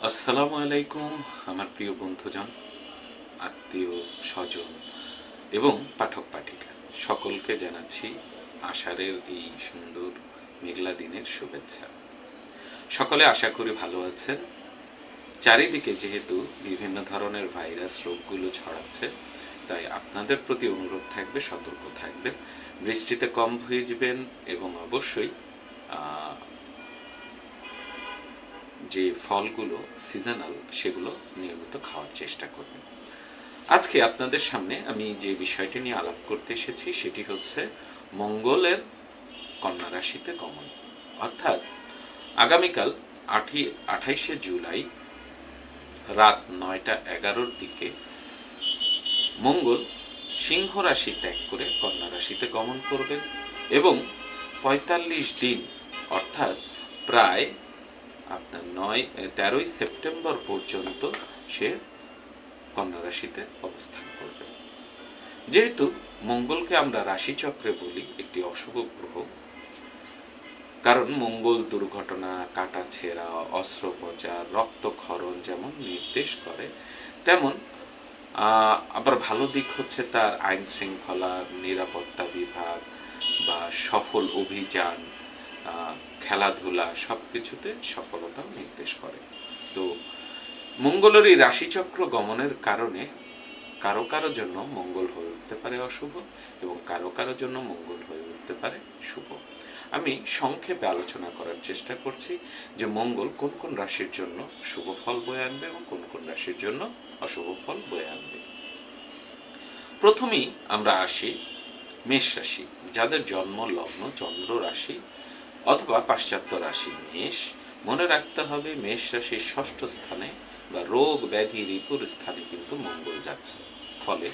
আসসালামু আলাইকুম আমার প্রিয় বন্ধুজন, আত্মীয় স্বজন এবং পাঠক পাঠিকা সকলকে জানাচ্ছি আষাঢ়ের এই সুন্দর মেঘলা দিনের শুভেচ্ছা। সকলে আশা করি ভালো আছেন। চারিদিকে যেহেতু বিভিন্ন ধরনের ভাইরাস রোগগুলো ছড়াচ্ছে, তাই আপনাদের প্রতি অনুরোধ থাকবে সতর্ক থাকবেন, বৃষ্টিতে কম ভিজবেন এবং অবশ্যই যে ফলগুলো সিজনাল সেগুলো নিয়মিত খাওয়ার চেষ্টা করবেন। আজকে আপনাদের সামনে আমি যে বিষয়টি নিয়ে আলাপ করতে এসেছি সেটি হচ্ছে মঙ্গলের কন্যা রাশিতে গমন। অর্থাৎ আগামীকাল 28শে জুলাই রাত 9:11 দিকে মঙ্গল সিংহ রাশি ত্যাগ করে কন্যা রাশিতে গমন করবেন এবং 45 দিন অর্থাৎ প্রায় আপনার 13ই সেপ্টেম্বর পর্যন্ত সে কন্যা রাশিতে অবস্থান করবে। যেহেতু মঙ্গলকে আমরা রাশিচক্রে বলি একটি অশুভ গ্রহ, কারণ মঙ্গল দুর্ঘটনা, কাটাছেঁড়া, অস্ত্রোপচার, রক্তক্ষরণ যেমন নির্দেশ করে, তেমন আবার ভালো দিক হচ্ছে তার আইন শৃঙ্খলা, নিরাপত্তা বিভাগ বা সফল অভিযান, খেলাধুলা সবকিছুতে সফলতাও নির্দেশ করে। তো মঙ্গলের এই রাশিচক্র গমনের কারণে কারো কারো জন্য মঙ্গল হয়ে উঠতে পারে অশুভ এবং কারো কারো জন্য মঙ্গল হয়ে উঠতে পারে শুভ। আমি সংক্ষেপে আলোচনা করার চেষ্টা করছি যে মঙ্গল কোন কোন রাশির জন্য শুভ ফল বয়ে আনবে এবং কোন কোন রাশির জন্য অশুভ ফল বয়ে আনবে। প্রথমেই আমরা আসি মেষ রাশি, যাদের জন্ম লগ্ন চন্দ্র রাশি অথবা পাশ্চাত্য রাশি মেষ। মনে রাখতে হবে মেষ রাশির ষষ্ঠ স্থানে বা রোগ ব্যাধি রিপুর স্থানে কিন্তু মঙ্গল যাচ্ছে। ফলে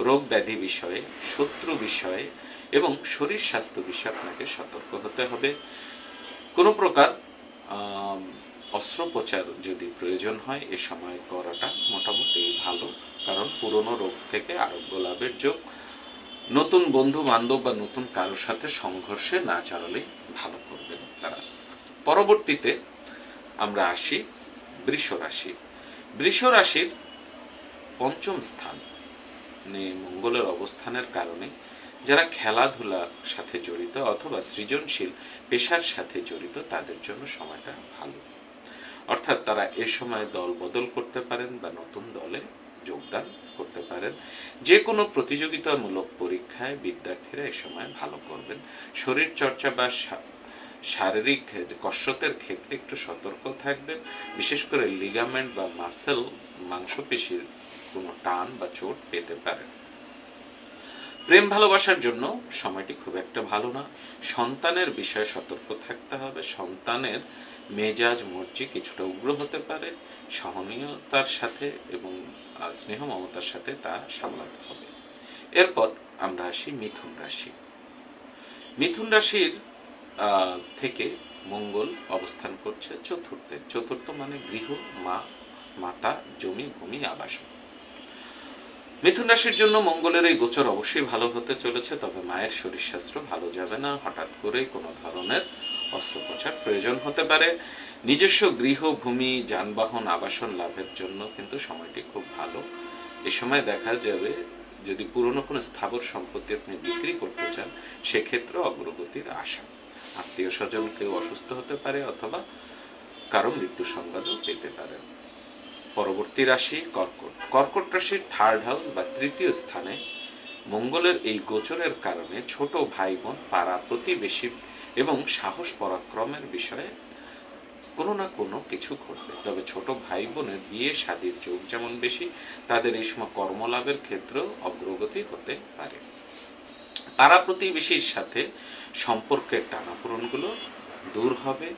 রোগ ব্যাধি বিষয়ে, শত্রু বিষয়ে এবং শরীর স্বাস্থ্য বিষয়ে আপনাকে সতর্ক হতে হবে। কোনো প্রকার অস্ত্রোপচার যদি প্রয়োজন হয় এ সময় করাটা মোটামুটি ভালো, কারণ পুরনো রোগ থেকে আরোগ্য লাভের যোগ। নতুন বন্ধু বান্ধব বা নতুন কারোর সাথে সংঘর্ষে না জড়ালেই ভালো করবেন তারা। পরবর্তীতে আমরা আসি বৃষ রাশি। বৃষ রাশির পঞ্চম স্থান মঙ্গলের অবস্থানের কারণে যারা খেলাধুলার সাথে জড়িত অথবা সৃজনশীল পেশার সাথে জড়িত তাদের জন্য সময়টা ভালো। অর্থাৎ তারা এ সময় দল বদল করতে পারেন বা নতুন দলে যোগদান করতে পারেন। যে কোনো প্রতিযোগিতামূলক পরীক্ষায় বিদ্যার্থীরা এ সময় ভালো করবেন। শরীর চর্চা বা শারীরিক কসরতের ক্ষেত্রে একটু সতর্ক থাকবেন, বিশেষ করে লিগামেন্ট বা মাসেল মাংসপেশির কোনো টান বা চোট পেতে পারেন। প্রেম ভালোবাসার জন্য সময়টি খুব একটা ভালো না। সন্তানের বিষয়ে সতর্ক থাকতে হবে। সন্তানের মেজাজ মর্জি কিছুটা উগ্র হতে পারে, সহনীয়তার সাথে এবং স্নেহ মমতার সাথে তা সামলাতে হবে। এরপর আমরা আসি মিথুন রাশি। মিথুন রাশির থেকে মঙ্গল অবস্থান করছে চতুর্থে। চতুর্থ মানে গৃহ, মা, মাতা, জমি, ভূমি, আবাসন। মিথুন রাশির জন্য মঙ্গলের এই গোচর অবশ্যই ভালো হতে চলেছে, তবে মায়ের শরীর স্বাস্থ্য ভালো যাবে না। হঠাৎ করে কোনো ধরনের অস্ত্রোপচার প্রয়োজন হতে পারে। নিজস্ব গৃহ, ভূমি, যানবাহন, আবাসন লাভের জন্য কিন্তু সময়টি খুব ভালো। এ সময় দেখা যাবে যদি পুরনো কোনো স্থাবর সম্পত্তি আপনি বিক্রি করতে চান সেক্ষেত্রে অগ্রগতির আশা। আত্মীয় স্বজন কেউ অসুস্থ হতে পারে অথবা কারো মৃত্যু সংবাদও পেতে পারেন। পরবর্তী রাশি কর্কট। কর্কট রাশির থার্ড হাউস বা তৃতীয় স্থানে মঙ্গলের এই গোচরের কারণে ছোট ভাই বোন, পাড়া প্রতিবেশী এবং সাহস পরাক্রমের বিষয়ে কোনো না কোনো কিছু ঘটবে। তবে ছোট ভাই বোনের বিয়ে শাদীর যোগ যেমন বেশি, তাদের এই সময় কর্মলাভের ক্ষেত্রেও অগ্রগতি হতে পারে। পাড়া প্রতিবেশীর সাথে সম্পর্কের টানাপোড়েনগুলো দূর হবে।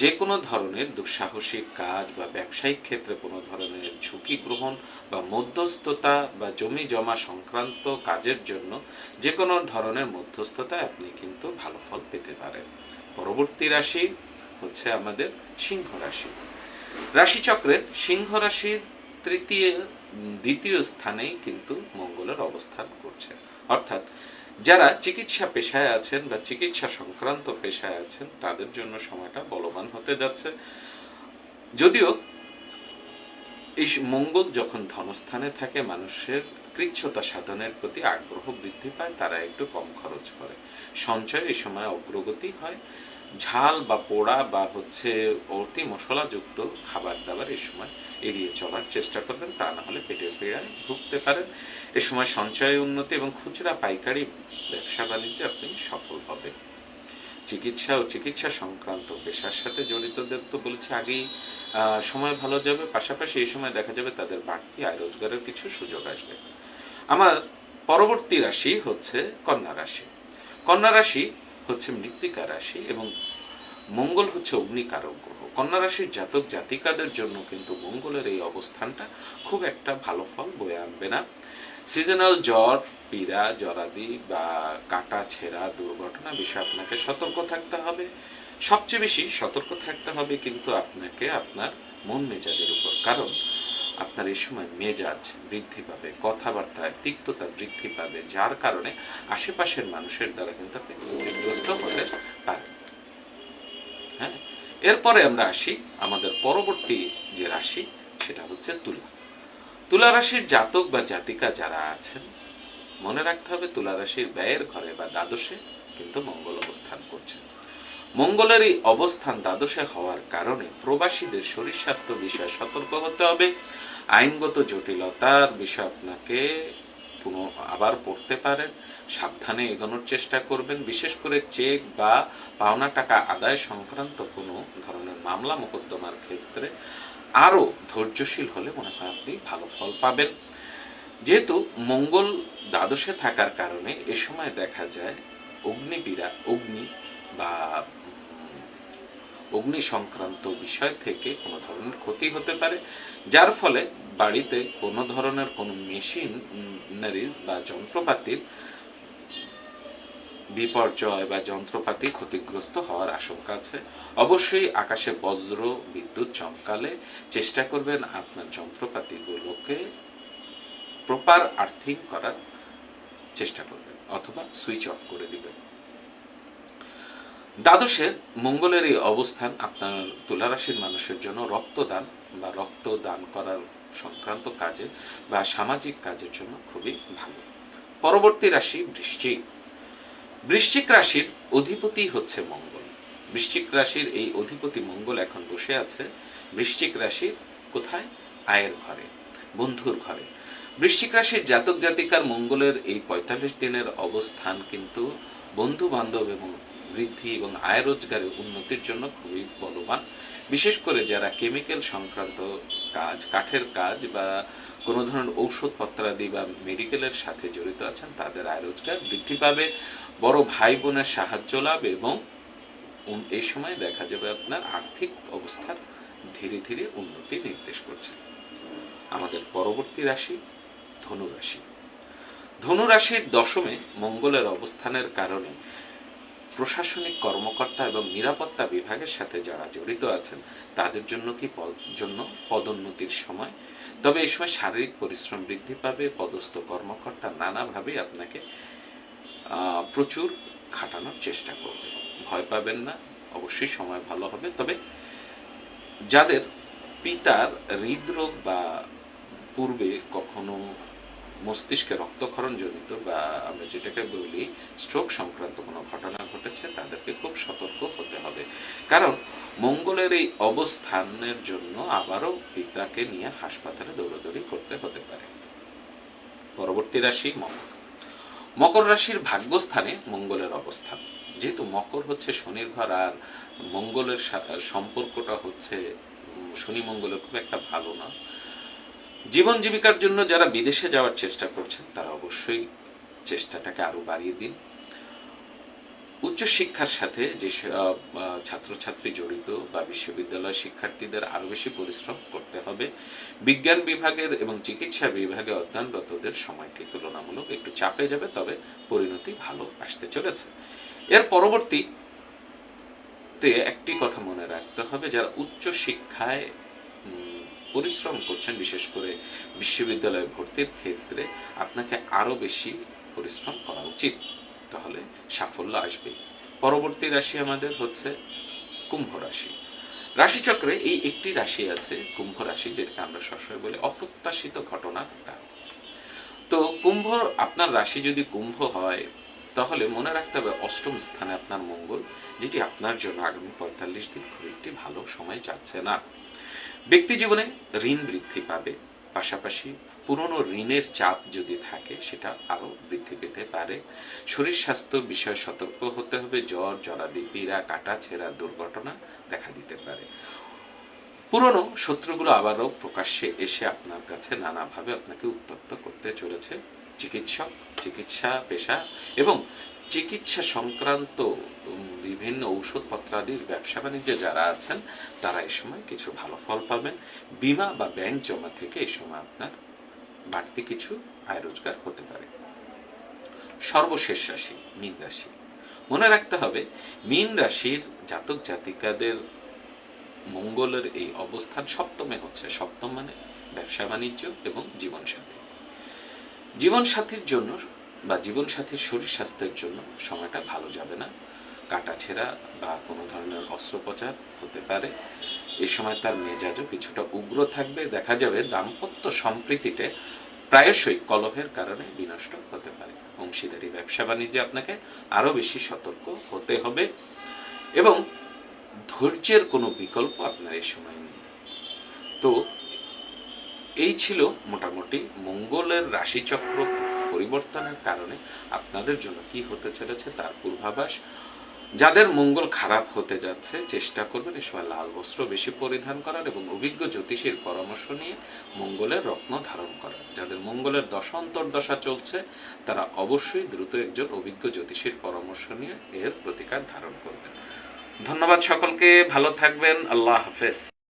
যে কোনো ধরনের দুঃসাহসিক কাজ বা ব্যবসায়িক ক্ষেত্রে কোনো ধরনের ঝুঁকি গ্রহণ বা মধ্যস্থতা বা জমি জমা সংক্রান্ত কাজের জন্য যে কোনো ধরনের মধ্যস্থতায় আপনি কিন্তু ভালো ফল পেতে পারেন। পরবর্তী রাশি হচ্ছে আমাদের সিংহ রাশি। রাশিচক্রের সিংহ রাশির দ্বিতীয় স্থানেই কিন্তু মঙ্গলের অবস্থান করছে। অর্থাৎ যারা চিকিৎসা পেশায় আছেন বা চিকিৎসা সংক্রান্ত পেশায় আছেন তাদের জন্য সময়টা বলবান হতে যাচ্ছে। যদিও এই মঙ্গল যখন ধনস্থানে থাকে মানুষের কৃচ্ছতা সাধনের প্রতি আগ্রহ বৃদ্ধি পায়, তারা একটু কম খরচ করে, সঞ্চয় এই সময় অগ্রগতি হয়। ঝাল বা পোড়া বা অতি মশলাযুক্ত খাবার দাবার এই সময় এড়িয়ে চলার চেষ্টা করবেন, তা না হলে পেটের পীড়ায় ভুগতে পারেন। এ সময় সঞ্চয় উন্নতি এবং খুচরা পাইকারি ব্যবসা বাণিজ্যে আপনি সফল হবেন। চিকিৎসা ও চিকিৎসা সংক্রান্ত পেশার সাথে জড়িতদের তো বলেছি আগেই সময় ভালো যাবে, পাশাপাশি এই সময় দেখা যাবে তাদের বাড়তি আয় রোজগারের কিছু সুযোগ আসবে। আমার পরবর্তী রাশি হচ্ছে কন্যা রাশি। কন্যা রাশি হচ্ছে মৃত্তিকা রাশি এবং মঙ্গল হচ্ছে অগ্নিকারক গ্রহ। কন্যা রাশির জাতক জাতিকাদের জন্য কিন্তু মঙ্গলের এই অবস্থানটা খুব একটা ভালো ফল বয়ে আনবে না। সিজনাল জ্বর, পীড়া, জরাদি বা কাটা ছেঁড়া দুর্ঘটনা বিষয়ে আপনাকে সতর্ক থাকতে হবে। সবচেয়ে বেশি সতর্ক থাকতে হবে কিন্তু আপনাকে আপনার মন মেজাজের উপর, কারণ আপনার এই সময় মেজাজ বৃদ্ধি পাবে, কথাবার্তায় তিক্ততা বৃদ্ধি পাবে, যার কারণে আশেপাশের মানুষের দ্বারা কিন্তু আপনি ক্ষতিগ্রস্ত হতে পারেন। হ্যাঁ, এরপরে আমরা আসি আমাদের পরবর্তী যে রাশি, সেটা হচ্ছে তুলা। তুলা রাশির জাতক বা জাতিকা যারা আছেন, মনে রাখতে হবে তুলা রাশির ব্যয়ের ঘরে বা দ্বাদশে কিন্তু মঙ্গল অবস্থান করছে। মঙ্গলের এই অবস্থান দ্বাদশে হওয়ার কারণে প্রবাসীদের শরীর স্বাস্থ্য বিষয়ে সতর্ক হতে হবে। আইনগত জটিলতার বিষয় আপনাকে আবার পড়তে পারেন, সাবধানে এগোনোর চেষ্টা করবেন। বিশেষ করে চেক বা পাওনা টাকা আদায় সংক্রান্ত কোনো ধরনের মামলা মোকদ্দমার ক্ষেত্রে আরো ধৈর্যশীল হলে মনে হয় আপনি ভালো ফল পাবেন। যেহেতু মঙ্গল দ্বাদশে থাকার কারণে এ সময় দেখা যায় অগ্নি বা অগ্নি সংক্রান্ত বিষয় থেকে কোনো ধরনের ক্ষতি হতে পারে, যার ফলে বাড়িতে কোনো ধরনের কোনো মেশিনারিজ বা যন্ত্রপাতির বিপর্যয় বা যন্ত্রপাতি ক্ষতিগ্রস্ত হওয়ার আশঙ্কা আছে। অবশ্যই আকাশে বজ্র বিদ্যুৎ চমকালে চেষ্টা করবেন আপনার যন্ত্রপাতিগুলোকে প্রপার আর্থিং করার চেষ্টা করবেন অথবা সুইচ অফ করে দিবেন। দ্বাদশে মঙ্গলের এই অবস্থান আপনার তুলা রাশির মানুষের জন্য রক্তদান বা রক্তদান করার সংক্রান্ত কাজে বা সামাজিক কাজের জন্য খুবই ভালো। পরবর্তী রাশি বৃশ্চিক। বৃশ্চিক রাশির অধিপতি হচ্ছে মঙ্গল। বৃশ্চিক রাশির এই অধিপতি মঙ্গল এখন বসে আছে বৃশ্চিক রাশির কোথায়? আয়ের ঘরে, বন্ধুর ঘরে। বৃশ্চিক রাশির জাতক জাতিকার মঙ্গলের এই ৪৫ দিনের অবস্থান কিন্তু বন্ধু বান্ধব এবং বৃদ্ধি এবং আয় রোজগারে উন্নতির জন্য খুবই বলবান। বিশেষ করে যারা কেমিক্যাল সংক্রান্ত কাজ, কাঠের কাজ বা কোনো ধরনের ঔষধপত্রাদি বা মেডিকেলের সাথে জড়িত আছেন, তাদের আয় রোজগার বৃদ্ধি পাবে। বড় ভাই বোনের সাহায্য লাভ এবং এই সময় দেখা যাবে আপনার আর্থিক অবস্থার ধীরে ধীরে উন্নতি নির্দেশ করছে। আমাদের পরবর্তী রাশি ধনু রাশি। ধনু রাশির দশমে মঙ্গলের অবস্থানের কারণে প্রশাসনিক কর্মকর্তা এবং নিরাপত্তা বিভাগের সাথে যারা জড়িত আছেন তাদের জন্য পদোন্নতির সময়। তবে এই সময় শারীরিক পরিশ্রম বৃদ্ধি পাবে। পদস্থ কর্মকর্তা নানাভাবে আপনাকে প্রচুর খাটানোর চেষ্টা করবে। ভয় পাবেন না, অবশ্যই সময় ভালো হবে। তবে যাদের পিতার হৃদরোগ বা পূর্বে কখনো মস্তিষ্কে রক্তক্ষরণ জনিত বা আমরা যেটাকে বলি স্ট্রোক সংক্রান্ত কোনো ঘটনা ঘটেছে, তাদেরকে খুব সতর্ক হতে হবে, কারণ মঙ্গলের এই অবস্থানের জন্য আবারও পিতাকে নিয়ে হাসপাতালে দৌড়াদৌড়ি করতে হতে পারে। পরবর্তী রাশি মকর। মকর রাশির ভাগ্যস্থানে মঙ্গলের অবস্থান। যেহেতু মকর হচ্ছে শনির ঘর আর মঙ্গলের সম্পর্কটা হচ্ছে শনি মঙ্গলের খুব একটা ভালো না। জীবন জীবিকার জন্য যারা বিদেশে যাওয়ার চেষ্টা করছেন তারা অবশ্যই চেষ্টাটাকে আরো বাড়িয়ে দিন। উচ্চশিক্ষার সাথে যে ছাত্রছাত্রী জড়িত বা বিশ্ববিদ্যালয় শিক্ষার্থীদের আরো বেশি পরিশ্রম করতে হবে। বিজ্ঞান বিভাগের এবং চিকিৎসা বিভাগে অধ্যয়নরতদের সময়টি তুলনামূলক একটু চাপে যাবে, তবে পরিণতি ভালো আসতে চলেছে। এর পরবর্তীতে একটি কথা মনে রাখতে হবে, যারা উচ্চ শিক্ষায় পরিশ্রম করছেন, বিশেষ করে বিশ্ববিদ্যালয়ে ভর্তির ক্ষেত্রে আপনাকে আরো বেশি পরিশ্রম করা উচিত, তাহলে সাফল্য আসবে। পরবর্তী রাশি আমাদের হচ্ছে কুম্ভ রাশি। রাশিচক্রে এই একটি রাশি আছে, কুম্ভ রাশি, যেটাকে আমরা সবসময় বলি অপ্রত্যাশিত ঘটনার কারণ। তো কুম্ভ, আপনার রাশি যদি কুম্ভ হয়, তাহলে মনে রাখতে হবে অষ্টম স্থানে আপনার মঙ্গল, যেটি আপনার জন্য আগামী ৪৫ দিন খুব একটি ভালো সময় যাচ্ছে না। ব্যক্তি জীবনে ঋণ বৃদ্ধি পাবে, পাশাপাশি পুরনো ঋণের চাপ যদি থাকে সেটা আরো বৃদ্ধি পেতে পারে। শরীর স্বাস্থ্য বিষয়ে সতর্ক হতে হবে, জ্বর, জরাদি, পীড়া, কাটা ছেঁড়া, দুর্ঘটনা দেখা দিতে পারে। পুরনো শত্রুগুলো আবারও প্রকাশ্যে এসে আপনার কাছে নানাভাবে আপনাকে উত্তপ্ত করতে চলেছে। চিকিৎসক, চিকিৎসা পেশা এবং চিকিৎসা সংক্রান্ত বিভিন্ন ঔষধপত্রাদির ব্যবসা বাণিজ্যে যারা আছেন তারা এই সময় কিছু ভালো ফল পাবেন। বীমা বা ব্যাংক জমা থেকে এই সময় আপনার বাড়তি কিছু আয় রোজগার হতে পারে। সর্বশেষ রাশি মীন রাশি। মনে রাখতে হবে মীন রাশির জাতক জাতিকাদের মঙ্গলের এই অবস্থান সপ্তমে হচ্ছে। সপ্তম মানে ব্যবসা বাণিজ্য এবং জীবনসাথী। জীবনসাথীর জন্য বা জীবনসাথীর শরীর স্বাস্থ্যের জন্য সময়টা ভালো যাবে না। কাটাছেঁড়া বা কোনো ধরনের অস্ত্রোপচার হতে পারে। এই সময় তার মেজাজও কিছুটা উগ্র থাকবে। দেখা যাবে দাম্পত্য সম্প্রীতিতে প্রায়শই কলহের কারণে বিনষ্ট হতে পারে। অংশীদারি ব্যবসা বাণিজ্যে আপনাকে আরো বেশি সতর্ক হতে হবে এবং ধৈর্যের কোনো বিকল্প আপনার এই সময় নেই। তো এই ছিল মোটামুটি মঙ্গলের রাশিচক্র পরিবর্তনের কারণে আপনাদের জন্য কি হতে চলেছে তার পূর্বাভাস। যাদের মঙ্গল খারাপ হতে যাচ্ছে চেষ্টা করবেন এই সময় লাল বস্ত্র বেশি পরিধান করার এবং অভিজ্ঞ জ্যোতিষীর পরামর্শ নিয়ে মঙ্গলের রত্ন ধারণ করার। যাদের মঙ্গলের দশা অন্তর্দশা চলছে তারা অবশ্যই দ্রুত একজন অভিজ্ঞ জ্যোতিষীর পরামর্শ নিয়ে এর প্রতিকার ধারণ করবেন। ধন্যবাদ সকলকে, ভালো থাকবেন, আল্লাহ হাফেজ।